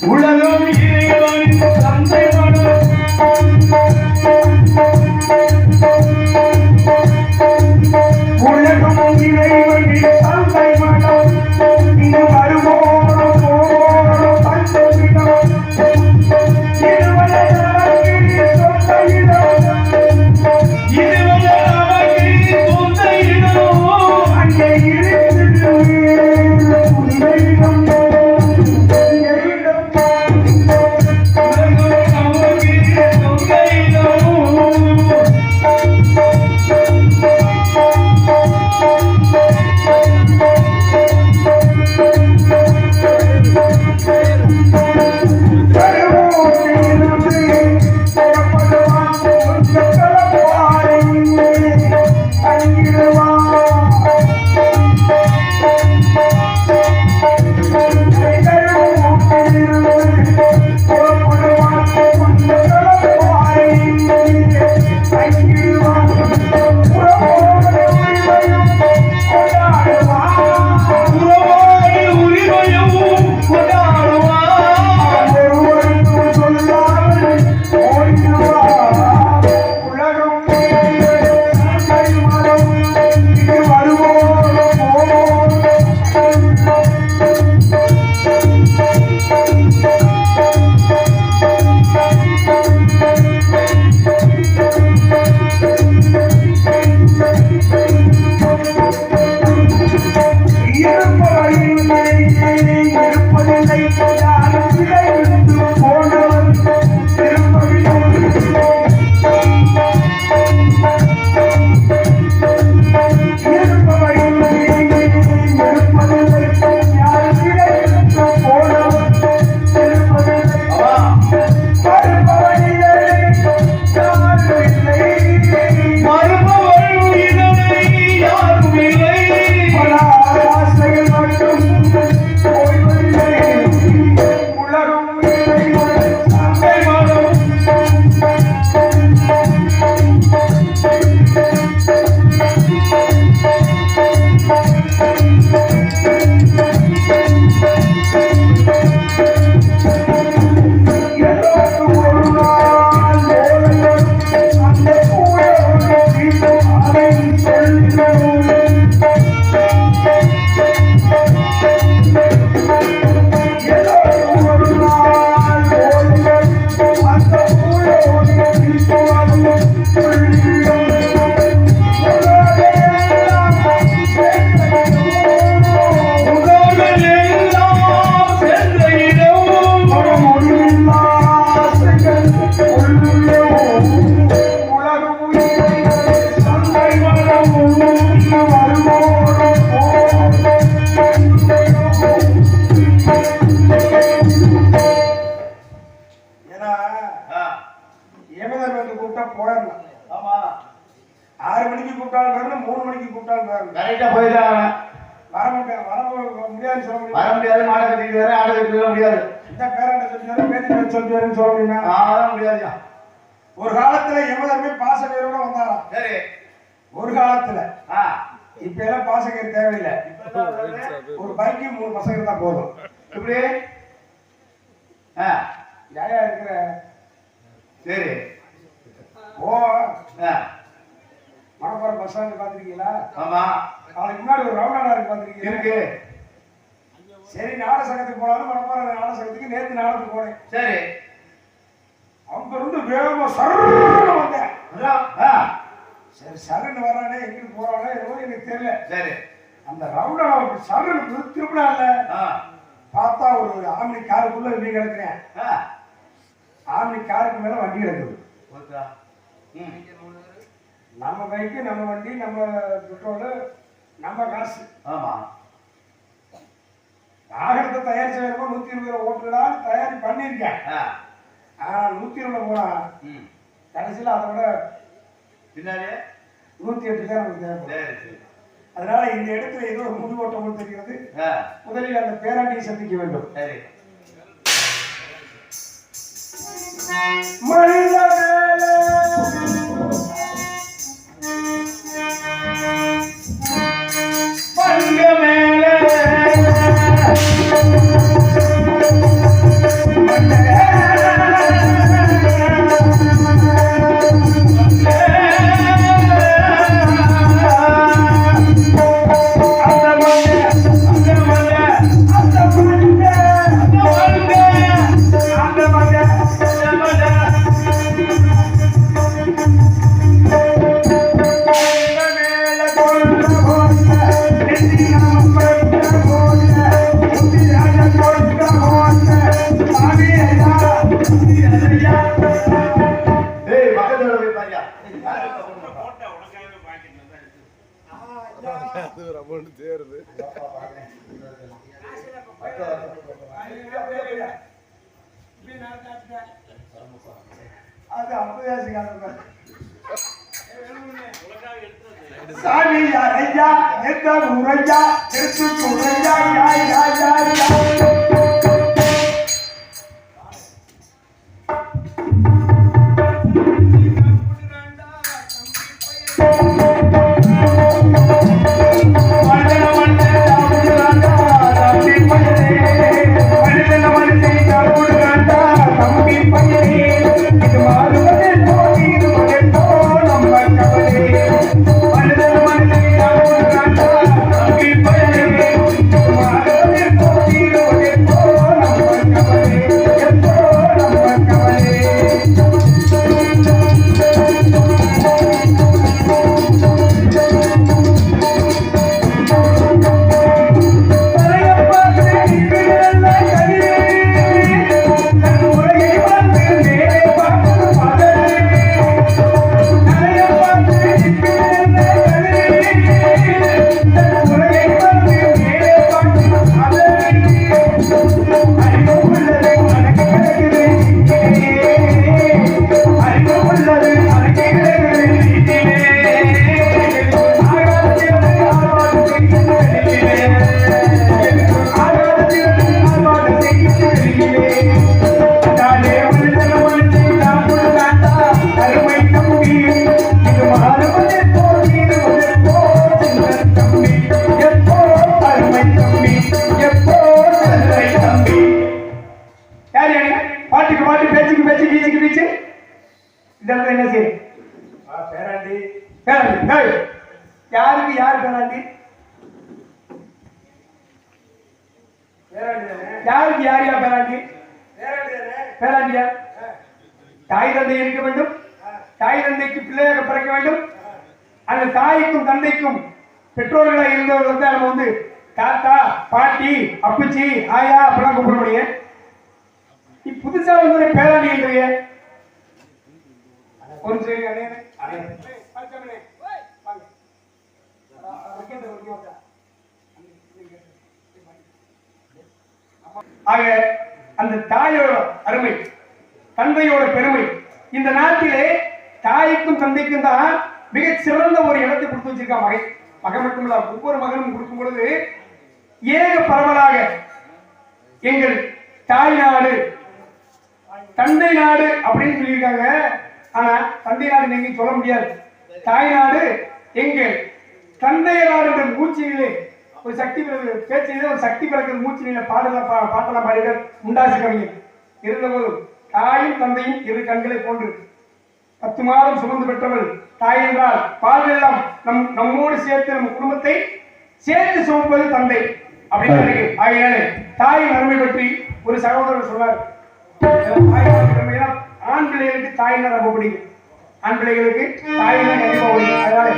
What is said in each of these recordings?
உலகம் இறைவனின் தந்தை மனம் உலகம் இறைவனின் தந்தை மனம் இங்கு வருவோம் போவோம் பஞ்சமிடம் இதுவரை நமக்கு சொந்த இடம் இதுவரை நமக்கு சொந்த இடம் அங்கே இருக்கிறது புனிதம் ஒரு காலத்துல எமதர்மே பாசகரோட வந்தாராம். சரி, ஒரு காலத்துல. இப்ப எல்லாம் பாசகர் தேவையில்லை. ஒரு பைக்கு 3 பசங்க தான் போதும். இப்படி யாரா இருக்கிற? சரி, ஓ மணப்பாறை பஸ் ஸ்டாண்ட் பாத்திருக்கீங்களா? ஆமா. அதுக்கு முன்னாடி ஒரு ரவுண்டானா இருக்கு, பாத்திருக்கீங்க? இருக்கு. சரி, நாடகத்துக்கு போனாலும் மணப்பாறை நாடகத்துக்கு நேற்று நாடகத்துக்கு போனேன். சரி, அவங்க இருந்து வேகமா சர்ன்னு வந்தேன். சரி, சரன்னு வரானே, எங்கிட்டு போறானே எனக்கு தெரியல. சரி, அந்த ரவுண்டா சரன்னு திருப்பினா இல்ல, பார்த்தா ஒரு ஆம்னி காருக்குள்ள நீ கிடக்குறேன். ஆம்னி காருக்கு மேல வண்டி கிடக்குது. நம்ம பைக்கு, நம்ம வண்டி, நம்ம பெட்ரோலு, நம்ம காசு. ஆமா, வாகனத்தை தயார் செய்யறப்போ 120 ஓட்டுலாம் தயாரி பண்ணிருக்கேன். 120 போனா கடைசியில் அதை விட பின்னாலே 108 தான் நமக்கு தேவைப்படும். அதனால இந்த இடத்துல ஏதோ ஒரு முடிவோட்டம் தெரிகிறது. முதலில் அந்த பேராண்டியை சந்திக்க வேண்டும். பங்க மேல அது அப்பயாசிக்காக சாமி அரையா எந்த உரையா எடுத்து உரையா யாய் யாய் யாய் யாருக்கு யார் பேராண்டி யாருக்கு யார் யார் பேராண்டி பேராண்டியா தாய் தந்தை இருக்க வேண்டும் தாய் தந்தைக்கு பிள்ளையாக பிறக்க வேண்டும் அந்த தாய்க்கும் தந்தைக்கும் பெற்றோர்களாக இருந்தவர்கள் வந்து நம்ம வந்து தாத்தா பாட்டி அப்பச்சி ஆயா அப்படிலாம் கூப்பிட முடியும் நீ புதுசா வந்து பேராண்டி என்றீங்க ஒரு சரி ஆக அந்த தாயோட அருமை தந்தையோட பெருமை இந்த நாட்டிலே தாய்க்கும் தந்தைக்கும் தான் மிக சிறந்த ஒரு இடத்தை கொடுத்து வச்சிருக்கா மகன் மகன் மட்டுமல்ல ஒவ்வொரு மகனும் கொடுக்கும் பொழுது ஏக பரவலாக எங்கள் தாய் நாடு தந்தை நாடு அப்படின்னு சொல்லியிருக்காங்க. ஆனா தந்தை நாடு நீங்க சொல்ல முடியாது. தாய் நாடு எங்கள் தந்தைய நாடு என்ற மூச்சிலே ஒரு சக்தி பேச்சிலே ஒரு சக்தி பிறகு மூச்சிலே பாட்டெல்லாம் பாடிகள் முண்டாசு கவிஞர் இருந்தபோதும் தாயும் தந்தையும் இரு கண்களை போன்று 10 மாதம் சுமந்து பெற்றவள் தாய் என்றால் பால்வெல்லாம் நம்மோடு சேர்த்து நம்ம குடும்பத்தை சேர்த்து சுமப்பது தந்தை அப்படின்னு ஆகையாலே தாயின் அருமை பற்றி ஒரு சகோதரர் சொன்னார். ஆண் பிள்ளைகளுக்கு தாயினா ரொம்ப பிடிக்கும். ஆண் பிள்ளைகளுக்கு தாயினா கண்டிப்பா பிடிக்கும். அதனால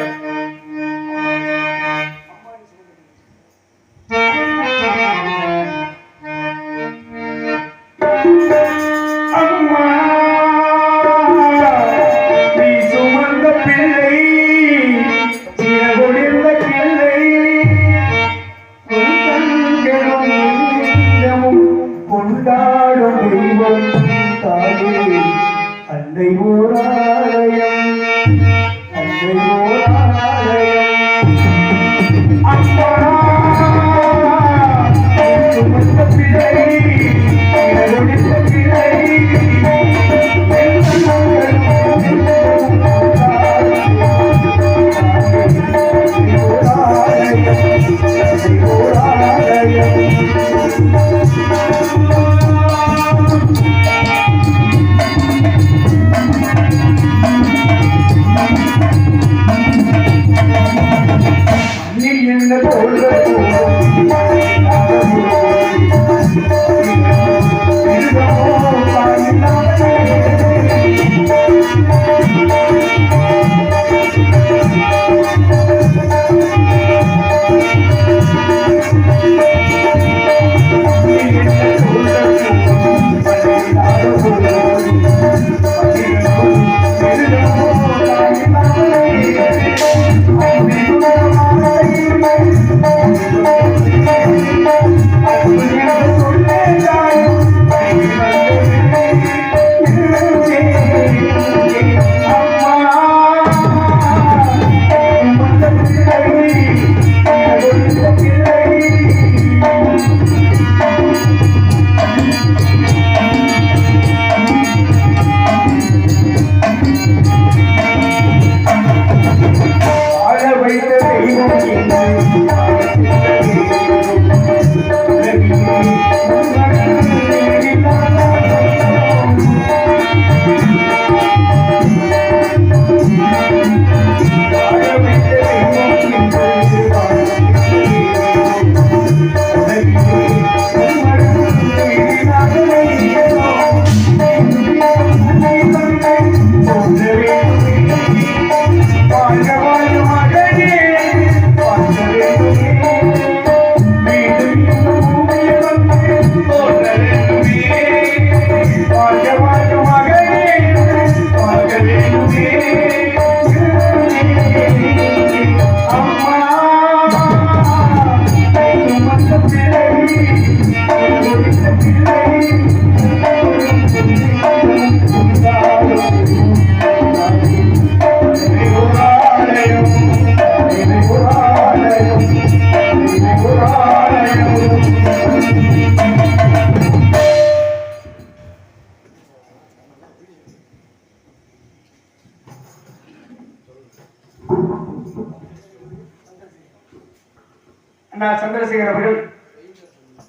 அண்ணா சந்திரசேகர் அவர்கள்,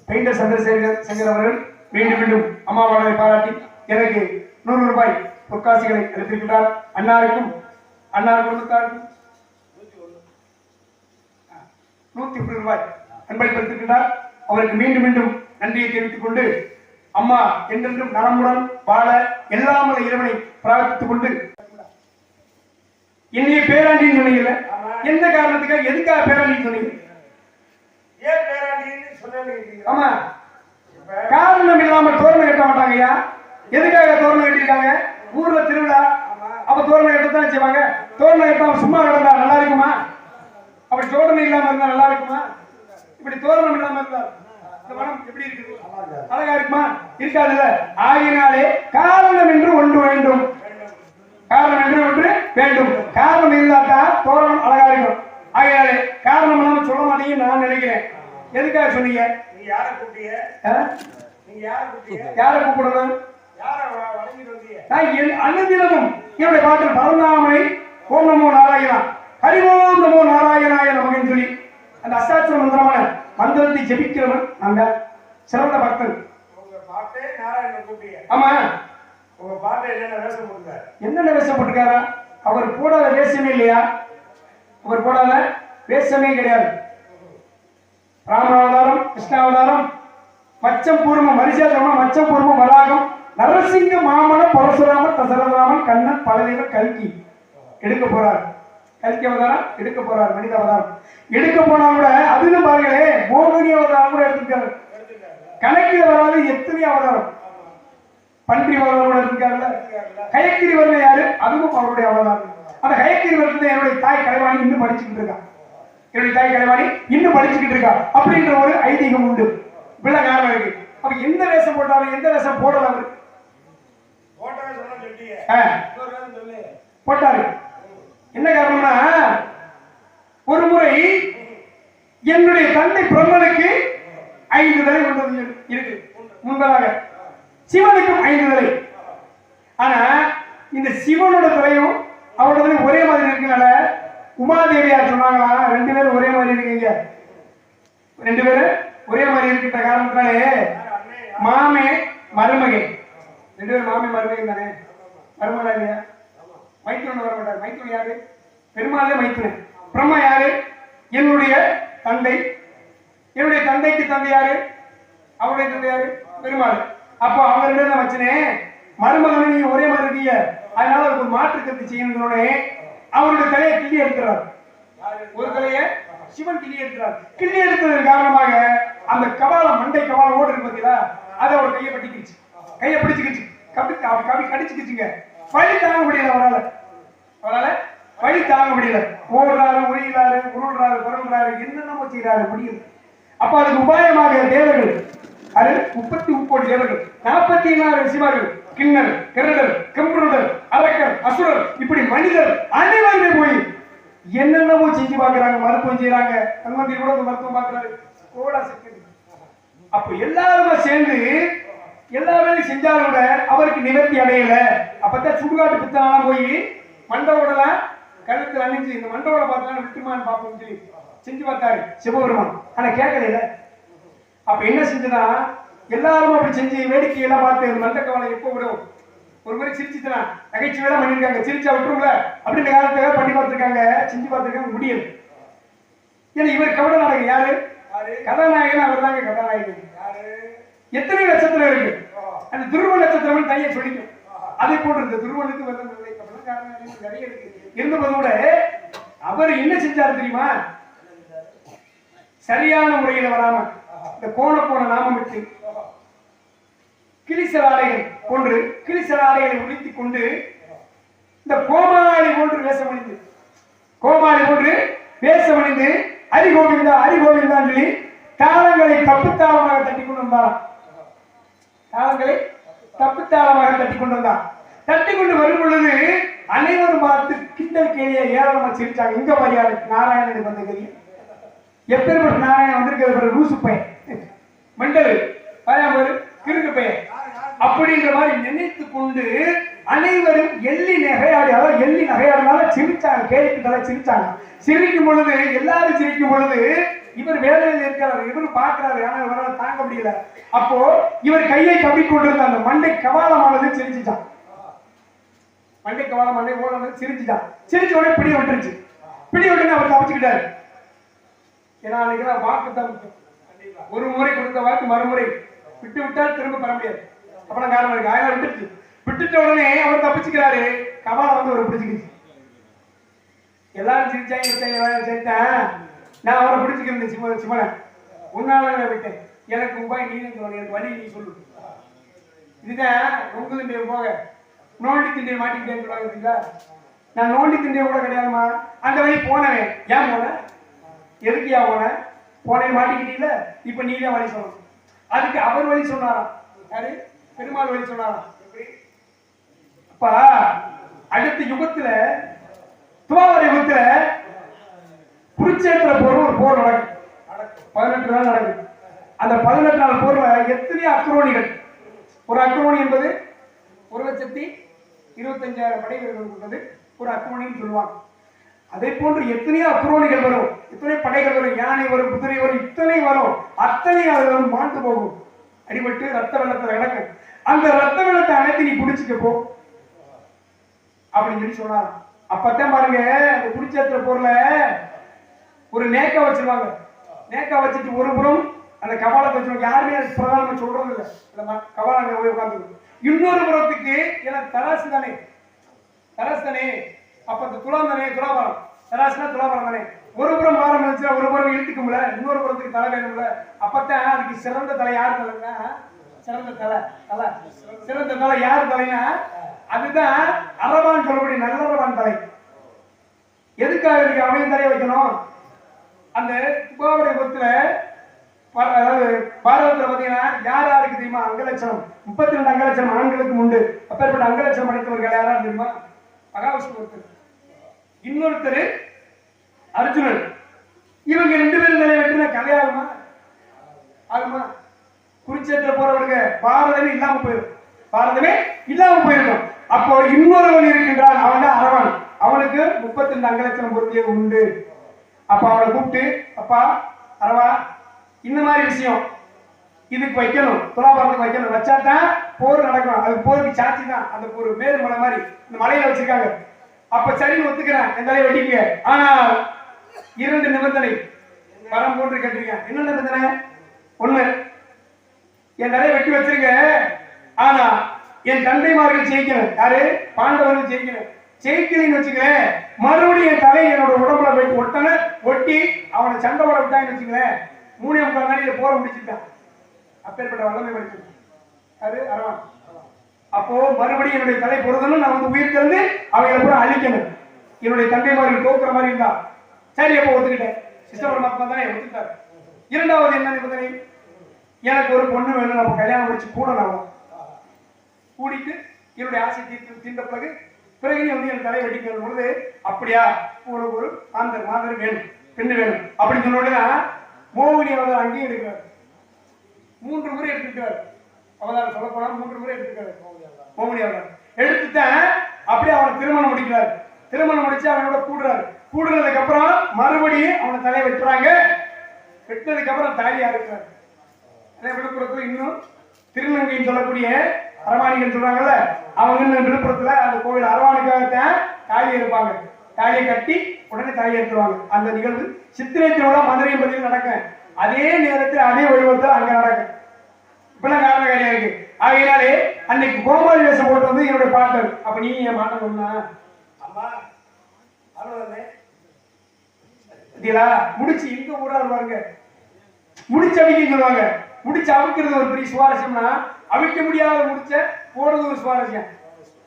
பெயிண்டர் சந்திரசேகர் அவர்கள் மீண்டும் மீண்டும் அம்மாவாளரை பாராட்டி எனக்கு 100 ரூபாய் பொற்காசிகளை அளித்திருக்கிறார். அன்னாருக்கும் அன்னார் குடும்பத்தாருக்கும் 101 ரூபாய் அன்பளித்திருக்கிறார். அவருக்கு மீண்டும் மீண்டும் நன்றியை தெரிவித்துக் கொண்டு அம்மா என்றென்றும் நலமுடன் வாழ எல்லாமல இறைவனை பிரார்த்தித்துக் கொண்டு என்னைய பேராண்டின்னு சொன்னீங்கல்ல, எந்த காரணத்துக்காக எதுக்காக பேராண்டின்னு சொன்னீங்க? ஏன் பேராண்டின்னு சொல்ல? ஆமா, காரணம் இல்லாம தோரணம் கட்ட மாட்டாங்கய்யா. எதுக்காக தோரணம் கட்டிருக்காங்க? ஊர்ல திருவிழா, அப்ப தோரணம் கட்டத்தான் செய்வாங்க. தோரணம் கட்டாம சும்மா கிடந்தா நல்லா இருக்குமா? அப்படி தோரணம் இல்லாம இருந்தா நல்லா இருக்குமா? இப்படி தோரணம் இல்லாம இருந்தா இந்த மனம் எப்படி இருக்குது? அழகா இருக்குமா? இருக்காதுல்ல. ஆகினாலே காரணம் என்று ஒன்று வேண்டும். காரணம் என்று ஒன்று வேண்டும். காரணம் இல்லாதான் தோரணம் அழகா இருக்கும். ஆகினாலே காரணம் இல்லாம சொல்ல மாட்டீங்க நான் நினைக்கிறேன். எதுக்காக சொன்னீங்க? நீங்க யாரை கூப்பிட்டீங்க? நீங்க யாரை கூப்பிட்டீங்க? யாரை கூப்பிடணும்? யாரை வணங்கிட்டு வந்தீங்க? நான் அனுதினமும் என்னுடைய பாட்டில் பரந்தாமனை ஓம் நமோ நாராயணா ஹரிஓம் நமோ நாராயணாய நமகன்னு சொல்லி அந்த அஷ்டாட்சர மந்திரமான மந்திரத்தை ஜெபிக்கிறவன் அந்த சிறந்த பக்தன். உங்க பாட்டே நாராயணன் கூப்பிட்டீங்க? ஆமா. உங்க பாட்டை என்னென்ன வேஷம் போட்டுருக்காரு? என்னென்ன வேஷம் போட்டுருக்காரா? அவர் போடாத வேஷமே இல்லையா? அவர் போடாத வேஷமே கிடையாது. ராமாவதாரம், கிருஷ்ணாவதாரம், மச்சம் பூர்வம் மரிசாதரம், மச்சம் பூர்வம் வராகம், நரசிங்க மாமன பரசுராமன், தசரதராமன், கண்ணன், பலதேவர், கல்கி எடுக்க போறார். கல்கி அவதாரம் எடுக்க போறார். மனித அவதாரம் எடுக்க போனா கூட அதுன்னு பாருங்களே, மோகினி அவதாரம் கூட எடுத்திருக்காரு. கணக்கில் வராது எத்தனை அவதாரம். பன்றி அவதாரம் கூட எடுத்திருக்காருல்ல. கயக்கிரிவர்ல யாரு? அதுவும் அவருடைய அவதாரம். அந்த கயக்கிரிவர்ல என்னுடைய தாய் கலைவாணி இன்னும் படிச்சுக்கிட்டு இருக்கா. என்னுடைய தாய் கலைவாணி இன்னும் படிச்சுக்கிட்டு இருக்கா அப்படின்ற ஒரு ஐதீகம் உண்டு. இப்படிலாம் காரணம் இருக்கு. அப்ப எந்த வேஷம் போட்டாலும் எந்த வேஷம் போடலாம் அவரு போட்டாரு. என்ன காரணம்னா, ஒரு முறை என்னுடைய தந்தை பிரம்மனுக்கு 5 தலை கொண்டது இருக்கு முன்பதாக, சிவனுக்கும் 5 தலை. ஆனா இந்த சிவனோட தலையும் அவரோட ஒரே மாதிரி இருக்கனால உமாதேவியார் சொன்னாங்களா, 2 பேரும் ஒரே மாதிரி இருக்கீங்க, 2 பேரும் ஒரே மாதிரி இருக்கின்ற காரணத்தினாலே மாமே மருமகன் 2 பேரும் மாமே மருமகன் தானே. மருமகா இல்லையா? மைத்துனன் வர மாட்டார். மைத்துனன் யாரு? பெருமாளே மைத்துனன். பிரம்மா யாரு? என்னுடைய தந்தை. என்னுடைய தந்தைக்கு தந்தை யாரு? அவருடைய தந்தை யாரு? பெருமாள். அப்போ அவங்க 2 பேரும் வச்சுனே மருமகன் நீங்க ஒரே மாதிரி இருக்கீங்க, அதனால அதுக்கு ஒரு மாற்று கருத்து செய்யணும்னு அவருடைய தலையை கிள்ளி எடுக்கிறார். ஒரு தலையை சிவன் கிள்ளி எடுக்கிறார். கிள்ளி எடுத்ததன் காரணமாக அந்த கபாலம், மண்டை கபாலம் ஓடு இருக்கு பார்த்தீங்களா, அதை அவர் கையை பட்டிக்கிச்சு, கையை பிடிச்சுக்கிச்சு, கவி கடிச்சுக்கிச்சுங்க. வழி தாங்க முடியல அவரால வழி தாங்க முடியல. ஓடுறாரு, ஒழிகிறாரு, உருள்றாரு, புறல்றாரு, என்னென்னமோ செய்யறாரு, முடியல. அப்ப அதுக்கு உபாயமாக தேவர்கள், அது 33 கோடி தேவர்கள், 44 ரிஷிமார்கள், கிண்ணர், கருடர், கம்புருடர், அரக்கர், அசுரர், இப்படி மனிதர் அனைவருமே போய் என்னென்னமோ செஞ்சு பாக்குறாங்க, மருத்துவம் செய்யறாங்க. தன்வந்தி கூட மருத்துவம் பாக்குறாரு, கோடா செக்குது. அப்ப எல்லாருமே சேர்ந்து எல்லா வேலையும் செஞ்சாலும் கூட அவருக்கு நிவர்த்தி அடையல. அப்பதான் சுடுகாட்டு பித்தனாலாம் போய் மண்டவோடலாம் கழுத்துல அணிஞ்சு இந்த மண்டவோட பார்த்தா விட்டுமான்னு பார்ப்போம் சொல்லி செஞ்சு பார்த்தாரு சிவபெருமான். ஆனா கேட்கல. அப்ப என்ன செஞ்சுனா, எல்லாரும் அப்படி செஞ்சு வேடிக்கை எல்லாம் பார்த்து அந்த மண்ட கவலை எப்போ விடும். ஒரு முறை சிரிச்சுனா நகைச்சுவையெல்லாம் பண்ணிருக்காங்க, சிரிச்சா விட்டுருங்கள அப்படின்னு காலத்துக்காக பண்ணி பார்த்திருக்காங்க, செஞ்சு பார்த்திருக்காங்க, முடியல. ஏன்னா இவர் கவலை நாடகம் யாரு? கதாநாயகன் அவர் தாங்க கதாநாயகன். எத்தனை நட்சத்திரம் இருக்கு? அந்த துருவ நட்சத்திரம் தனியை சொல்லிக்கும். அதை போட்டு இந்த துருவனுக்கு நிறைய இருக்கு. இருந்தபோது கூட அவர் என்ன செஞ்சாரு தெரியுமா? சரியான முறையில வராம இந்த கோண நாமம் விட்டு கிளிசல் ஆடைகள் போன்று கிளிசல் ஆடைகளை உடுத்திக் கொண்டு இந்த கோமாளி போன்று வேஷமணிந்து, கோமாளி போன்று வேஷமணிந்து ஹரிகோவிந்தா ஹரிகோவிந்தான் சொல்லி தாளங்களை தப்புத்தாளமாக தட்டி கொண்டு வந்தார். தாளங்களை தப்புத்தாளமாக தட்டி கொண்டு வந்தார். தட்டி கொண்டு வரும் பொழுது அனைவரும் பார்த்து கிண்டல் கேலிய ஏராளமா சிரிச்சாங்க. இங்க மரியாதை நாராயணனுக்கு வந்த கேள்வி எப்பேற்பட்ட நாராயணன் வந்திருக்கிற லூசு பையன், மண்டல் பாயாமரு கிறுக்கு பையன் அப்படின்ற மாதிரி நினைத்து கொண்டு அனைவரும் எள்ளி நகையாடி, அதாவது எள்ளி நகையாடினால சிரிச்சாங்க, கேலிக்கிட்டால சிரிச்சாங்க. சிரிக்கும் பொழுது எல்லாரும் சிரிக்கும் பொழுது இவர் வேலையில் இருக்கிறார், இவர் பார்க்கிறாரு, ஆனா இவரால் தாங்க முடியல. அப்போ இவர் கையை கவ்விக்கொண்டிருந்த அந்த மண்டை கவாலமானது சிரிச்சுட்டான். மண்டை கவாலம் மண்டை ஓடானது சிரிச்சுட்டான். சிரிச்ச உடனே பிடி விட்டுருச்சு. பிடி விட்டு அவர் தப்பிச்சுக்கிட்டாரு. ஏன்னா அன்னைக்கு வாக்கு தான் முக்கியம். ஒரு முறை கொடுத்த வாக்கு மறுமுறை விட்டு விட்டால் திரும்ப பெற முடியாது. அப்பெல்லாம் காரணம் இருக்கு. ஆயிரம் விட்டுருச்சு. விட்டுட்ட உடனே அவர் தப்பிச்சுக்கிறாரு. கவாலம் வந்து அவர் பிடிச்சுக்கிச்சு. எல்லாரும் சிரிச்சாங்க. நான் அவரை பிடிச்சிக்கிறேன் சிவனை. உன்னால விட்டேன். எனக்கு உபாய் நீ எனக்கு வழி நீ சொல்லு. இதுதான் நொங்கு திண்டிய போக நோண்டி திண்டிய மாட்டிக்கிட்டேன்னு சொல்லுவாங்க. நான் நோண்டி திண்டிய கூட கிடையாதுமா. அந்த வழி போனவன். ஏன் போன? எதுக்கு ஏன் போன? போனேன் மாட்டிக்கிட்டீங்கள. இப்ப நீ தான் வழி சொல்லணும். அதுக்கு அவர் வழி சொன்னாராம். யாரு? பெருமாள் வழி சொன்னாராம். அப்ப அடுத்த யுகத்துல துவாபர யுகத்துல குருச்சேத்திர போர் ஒரு போர் நடக்கும். 18 நாள் நடக்கும். அந்த 18 நாள் போர்ல எத்தனை அக்ரோணிகள். ஒரு அக்ரோணி என்பது 1,25,000 படை வீரர்கள் கொண்டது ஒரு அக்ரோணின்னு சொல்லுவாங்க. அதே போன்று எத்தனையோ அக்ரோணிகள் வரும், எத்தனை படைகள் வரும், யானை வரும், குதிரை வரும், இத்தனை வரும். அத்தனை அது மாண்டு போகும். அடிபட்டு ரத்த வெள்ளத்துல கிடக்கும். அந்த ரத்த வெள்ளத்தை அனைத்து நீ குடிச்சுக்க போ அப்படின்னு சொல்லி சொன்னாங்க. அப்பத்தான் பாருங்க அந்த குருச்சேத்திர போர்ல ஒரு நேக்கா வச்சிருவாங்க. நேக்கா வச்சுட்டு ஒரு புறம் அந்த கபாலத்தை வச்சிருவாங்க. யாருமே பிரதானமா சொல்றது இல்லை. கபாலம் போய் உட்காந்து இன்னொரு புறத்துக்கு ஏன்னா தராசு தானே, தராசு தானே. அப்ப அந்த துலாம் தானே, துலாபாரம். தராசுனா துலாபாரம் தானே. ஒரு புறம் பாரம் இருந்துச்சுன்னா ஒரு புறம் இழுத்துக்கும்ல, இன்னொரு புறத்துக்கு தலை வேணும்ல. அப்பத்தான் அதுக்கு சிறந்த தலை யார் தலைன்னா, சிறந்த தலை தலை சிறந்த தலை யார் தலைன்னா அதுதான் அரவான் சொல்லக்கூடிய நல்லரவான் தலை. எதுக்காக இன்னைக்கு அவனையும் தலையை வைக்கணும்? அந்த துபாவர யுகத்துல அதாவது பாரதத்துல பாத்தீங்கன்னா யார் யாருக்கு தெரியுமா? அங்கலட்சணம் 32 அங்கலட்சணம் ஆண்களுக்கு உண்டு. அப்பேற்பட்ட அங்கலட்சணம் படைத்தவர்கள் யாரா தெரியுமா? மகாவிஷ்ணு ஒருத்தர், இன்னொருத்தர் அர்ஜுனன். இவங்க 2 பேரும் தலையை வெட்டினா கலையாகுமா? ஆகுமா? குருச்சேத்திர போறவங்க பாரதமே இல்லாம போயிடும். பாரதமே இல்லாம போயிருக்கும். அப்போ இன்னொருவன் இருக்கின்றான். அவன் தான் அரவன். அவனுக்கு 32 அங்கலட்சணம் பொருத்தியது உண்டு. அப்ப அவனை கூப்பிட்டு, அப்பா அரவா இந்த மாதிரி விஷயம் இதுக்கு வைக்கணும், துலாபாரத்துக்கு வைக்கணும். வச்சாதான் போர் நடக்கும். அது போருக்கு சாட்சி தான் அந்த போர். மேல் மலை மாதிரி இந்த மலையில வச்சிருக்காங்க. அப்ப சரின்னு ஒத்துக்கிறேன், என் தலையை வெட்டிக்க. ஆனால் 2 நிபந்தனை வரம் போன்று கேட்டிருக்கீங்க. என்ன நிபந்தனை? 1, என் தலையை வெட்டி வச்சிருக்க. ஆனா என் தந்தைமார்கள் ஜெயிக்கணும். யாரு? பாண்டவர்கள் ஜெயிக்கணும். ஜெயிக்கலின்னு வச்சுக்கிறேன், மறுபடியும் என் தலை என்னோட உடம்புல போய் ஒட்டி அவனை சண்டை போட விட்டான்னு வச்சுக்கிறேன், 3.25 நாளைக்கு போற முடிச்சுட்டான். அப்பேற்பட்ட வல்லமை படிச்சிருக்கேன். அது அரவான். அப்போ மறுபடியும் என்னுடைய தலை பொருதணும். நான் வந்து உயிர் திறந்து அவைகளை கூட அழிக்கணும். என்னுடைய தந்தைமார்கள் தோக்குற மாதிரி இருந்தா சரி. அப்போ ஒத்துக்கிட்டேன். சிஸ்டபரமாத்மா தானே ஒத்துக்கிட்டாரு. 2வது என்ன நிபந்தனை? எனக்கு ஒரு பொண்ணு வேணும். நம்ம கல்யாணம் முடிச்சு கூட நான் கூடிட்டு என்னுடைய ஆசை தீர்ந்த பிறகு நீ வந்து என் தலை வெட்டிக்கணும் பொழுது, அப்படியா ஒரு மாதர் வேணும், பெண்ணு வேணும் அப்படின்னு சொன்னோடனே மோகினி அவதாரம் அங்கேயும் எடுக்கிறார். 3 முறை எடுத்துக்கிறார். அவதாரம் சொல்ல போனா 3 முறை எடுத்துக்கிறார். மோகினி அவதாரம் எடுத்துட்டேன். அப்படியே அவனை திருமணம் முடிக்கிறார். திருமணம் முடிச்சு அவனோட கூடுறதுக்கு அப்புறம் மறுபடியும் அவனை தலையை வெட்டுறாங்க. வெட்டதுக்கு அப்புறம் தாலியா இருக்கிறார். விழுப்புரத்துல இன்னும் திருநங்கைன்னு சொல்லக்கூடிய அரவாணிகள் சொல்றாங்கல்ல, அவங்க இன்னும் விழுப்புரத்துல அந்த கோவில் அரவாணிக்காகத்தான் தாலி இருப்பாங்க. தாலியை கட்டி உடனே தாலி எடுத்துருவாங்க. அந்த நிகழ்வு சித்திரை திருவிழா மதுரையும் பதில் நடக்கும். அதே நேரத்தில் அதே வடிவத்தில் அங்க நடக்கும். இப்பெல்லாம் காரண காரியம் இருக்கு. ஆகையினாலே அன்னைக்கு கோமாளி வேஷம் போட்டு வந்து என்னுடைய பாட்டர். அப்ப நீ என் மாட்டம் சொன்னா அம்மா முடிச்சு இங்க ஊரா வருவாங்க. முடிச்சு அவிக்க சொல்லுவாங்க. முடிச்சு அவிக்கிறது ஒரு பெரிய சுவாரஸ்யம்னா, அவிக்க முடியாத முடிச்ச போடுறது ஒரு சுவாரஸ்யம்,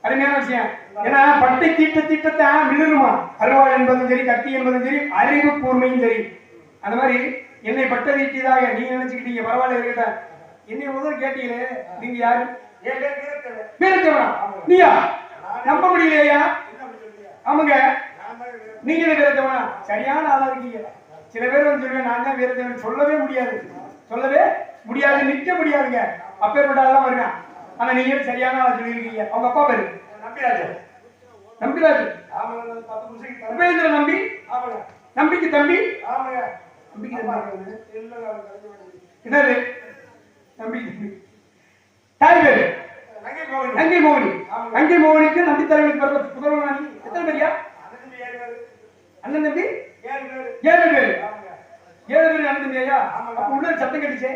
அருமையான விஷயம். ஏன்னா பட்டை தீட்டத்தான் விழுருமா. அருவாள் என்பதும் சரி, கத்தி என்பதும் சரி, அறிவு கூர்மையும் சரி. அந்த மாதிரி என்னை பட்டை தீட்டியதாக நீங்க நினைச்சுக்கிட்டீங்க. பரவாயில்ல இருக்கட்டும். என்னை முதல் கேட்டீங்களே, நீங்க யாரு? வீரத்தேவனா? நீயா? நம்ப முடியலையா? ஆமாங்க, நீங்க வீரத்தேவனா? சரியான ஆளா இருக்கீங்க. சில பேர் வந்து சொல்லுவேன், நான் தான் வீரத்தேவன். சொல்லவே முடியாது, நிக்க முடியாதுங்க. அப்பேற்பட்ட ஆளெல்லாம் வருங்க. ஆனா நீங்க சரியான ஆளா சொல்லியிருக்கீங்க. அவங்க அப்பா பேரு நம்பிராஜ். உபேந்திர நம்பி. நம்பிக்கு தம்பி. என்னது நம்பி தாய் பேரு நங்கை மோகினி. நங்கை மோகினிக்கு நம்பி தலைவனுக்கு பிறந்த புதல்வனா நீ? எத்தனை பேரியா? அண்ணன் தம்பி 7 பேரு. 7 பேரு அண்ணன் தம்பியா? அப்ப உள்ள சத்தம் கட்டிச்சே.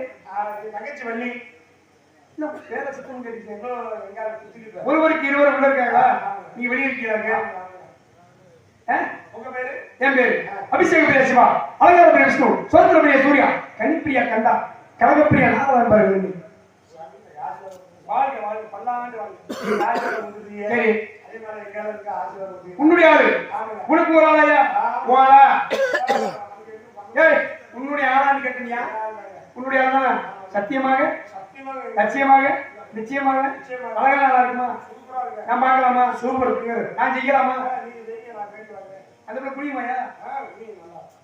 தங்கச்சி வள்ளி வேற சத்தம் கட்டிச்சே. ஒருவருக்கு 2 உள்ள இருக்காங்களா? நீங்க வெளியே இருக்கீங்க. உங்க பேரு? என் பேரு அபிஷேக பிரியா சிவா, அலங்கார பிரியா விஷ்ணு, சோத்திர பிரியா சூர்யா, கனிப்பிரியா கந்தா, கலகப்பிரியா நாகவன் பாருங்க. வாழ்க வாழ்க பல்லாண்டு வாழ்க. சரி உன்னுடைய ஆளு உனக்கு ஒரு ஆளையா? ஓலா ஏய் உன்னுடைய ஆளான்னு கேட்டீங்க. உன்னுடைய ஆளா? சத்தியமாக லட்சியமாக நிச்சயமாக அழகான ஆளா இருக்குமா? நான் பார்க்கலாமா? சூப்பர் இருக்கு. நான் செய்யலாமா? அந்த மாதிரி புரியுமாயா?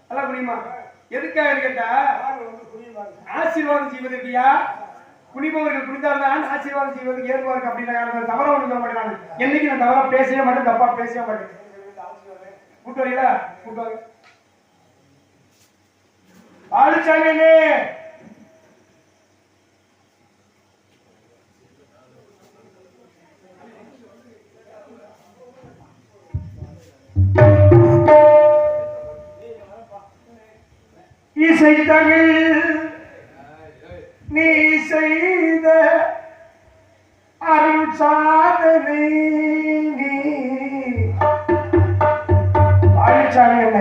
நல்லா புரியுமா? எதுக்காக கேட்டா ஆசீர்வாதம் செய்வதற்குயா குனிபவர்கள் குனிந்தால்தான் ஆசீர்வாதம் செய்வதற்கு ஏற்பவருக்கு அப்படின்ற காரணம். தவறா ஒன்று சொல்ல மாட்டேன். நான் என்னைக்கு நான் தவறா பேசவே மாட்டேன், தப்பா பேசவே மாட்டேன். கூட்டு வரீங்களா? கூட்டுவாங்க ஆளுச்சாங்க. இசை தமிழ் நீ செய்த அருள் சாதனை நீ ஆளுச்சாங்க.